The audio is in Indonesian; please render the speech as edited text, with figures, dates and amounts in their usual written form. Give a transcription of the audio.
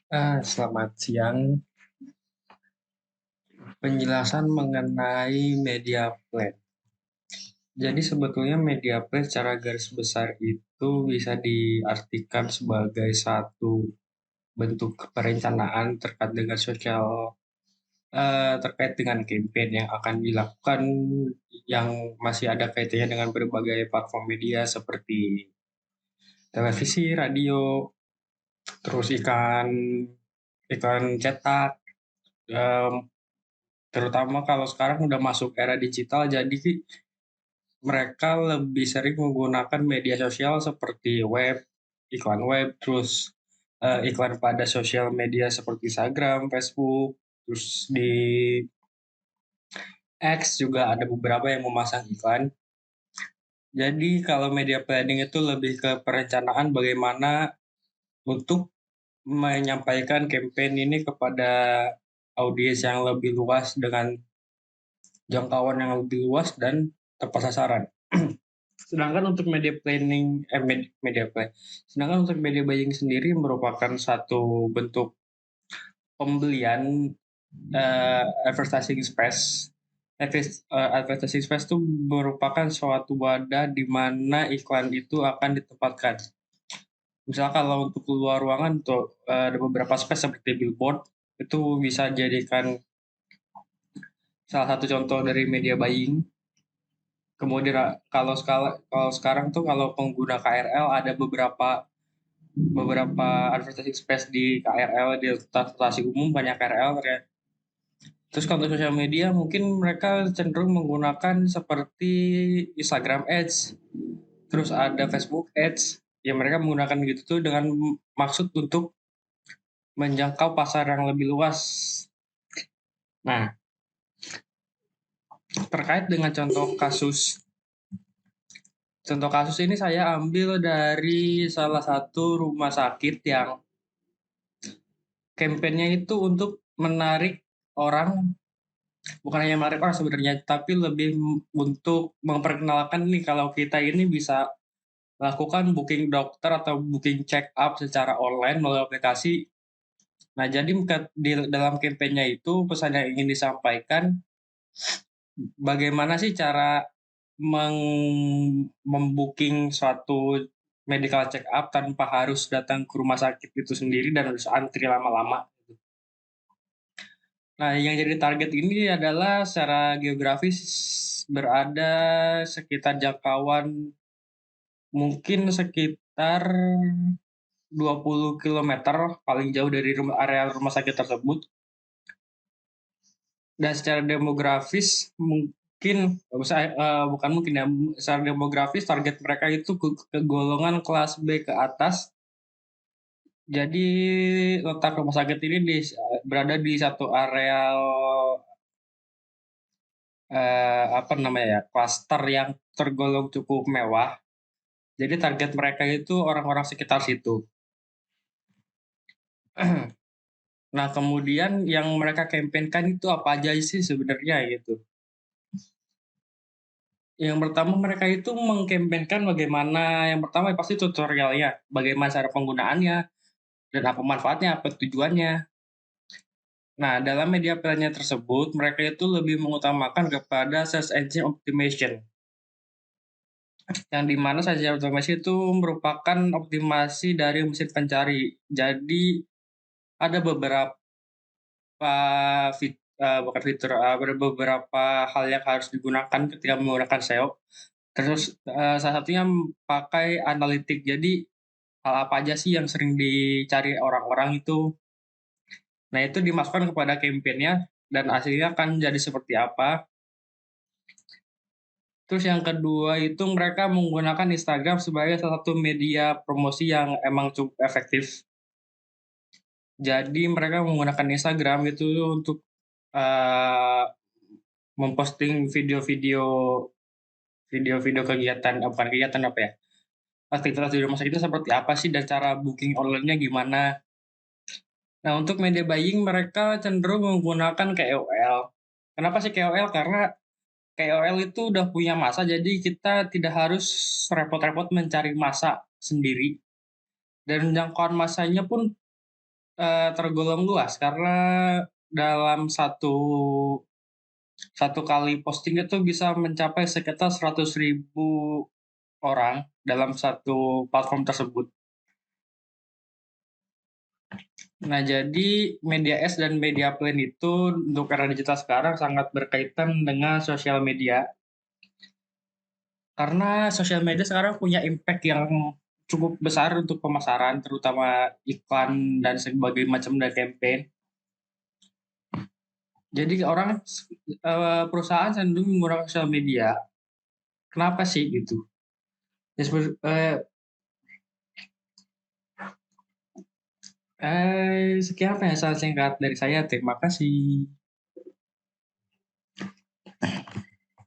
Selamat siang. Penjelasan mengenai media plan. Jadi sebetulnya media plan secara garis besar itu bisa diartikan sebagai satu bentuk perencanaan terkait dengan campaign yang akan dilakukan yang masih ada kaitannya dengan berbagai platform media seperti televisi, radio, terus iklan iklan cetak, em, terutama kalau sekarang udah masuk era digital, jadi mereka lebih sering menggunakan media sosial seperti web, terus iklan pada sosial media seperti Instagram, Facebook, terus di X juga ada beberapa yang memasang iklan. Jadi kalau media planning itu lebih ke perencanaan bagaimana untuk menyampaikan campaign ini kepada audiens yang lebih luas dengan jangkauan yang lebih luas dan tepat sasaran. Sedangkan untuk media planning, media plan. Sedangkan untuk media buying sendiri merupakan satu bentuk pembelian advertising space. Advertising space itu merupakan suatu wadah di mana iklan itu akan ditempatkan. Misalnya kalau untuk keluar ruangan, untuk ada beberapa space seperti billboard, itu bisa jadikan salah satu contoh dari media buying. Kemudian kalau sekarang tuh kalau pengguna KRL ada beberapa beberapa advertising space di KRL, di transportasi umum banyak KRL ya. Terus kalau sosial media mungkin mereka cenderung menggunakan seperti Instagram Ads, terus ada Facebook Ads. Ya mereka menggunakan gitu tuh dengan maksud untuk menjangkau pasar yang lebih luas. Nah, terkait dengan contoh kasus ini saya ambil dari salah satu rumah sakit yang kampanyenya itu untuk menarik orang, bukan hanya menarik orang sebenarnya, tapi lebih untuk memperkenalkan nih kalau kita ini bisa lakukan booking dokter atau booking check up secara online melalui aplikasi. Nah, jadi di dalam kampanyenya itu pesan yang ingin disampaikan, bagaimana sih cara membooking suatu medical check up tanpa harus datang ke rumah sakit itu sendiri dan harus antri lama-lama. Nah, yang jadi target ini adalah secara geografis berada sekitar jangkauan mungkin sekitar 20 kilometer paling jauh dari area rumah sakit tersebut. Dan secara demografis mungkin bukan mungkin ya, secara demografis target mereka itu ke golongan kelas B ke atas. Jadi letak rumah sakit ini berada di satu areal apa namanya ya, klaster yang tergolong cukup mewah. Jadi target mereka itu orang-orang sekitar situ. Nah, kemudian yang mereka kampanyekan itu apa aja sih sebenarnya gitu. Yang pertama mereka itu mengkampanyekan bagaimana, yang pertama pasti tutorialnya, bagaimana cara penggunaannya, dan apa manfaatnya, apa tujuannya. Nah, dalam media plannya tersebut, mereka itu lebih mengutamakan kepada search engine optimization. Yang dimana search engine optimization itu merupakan optimasi dari mesin pencari. Jadi, ada beberapa bukan fitur, ada beberapa hal yang harus digunakan ketika menggunakan SEO. Terus salah satunya pakai analitik. Jadi hal apa aja sih yang sering dicari orang-orang itu. Nah itu dimasukkan kepada campaign-nya dan hasilnya akan jadi seperti apa. Terus yang kedua itu mereka menggunakan Instagram sebagai salah satu media promosi yang emang cukup efektif. Jadi mereka menggunakan Instagram itu untuk uh, memposting video-video kegiatan, bukan kegiatan apa ya, aktivitas di rumah sakit itu seperti apa sih dan cara booking online-nya gimana. Nah, untuk media buying mereka cenderung menggunakan KOL. Kenapa sih KOL? Karena KOL itu udah punya masa, jadi kita tidak harus repot-repot mencari masa sendiri. Dan jangkauan masanya pun tergolong luas karena dalam satu kali posting itu bisa mencapai sekitar 100.000 orang dalam satu platform tersebut. Nah, jadi media S dan media plan itu untuk era digital sekarang sangat berkaitan dengan sosial media. Karena sosial media sekarang punya impact yang cukup besar untuk pemasaran, terutama iklan dan sebagainya macam dan campaign. Jadi perusahaan cenderung menggunakan sosial media. Kenapa sih gitu? Ya, sekian penjelasan singkat dari saya. Terima kasih.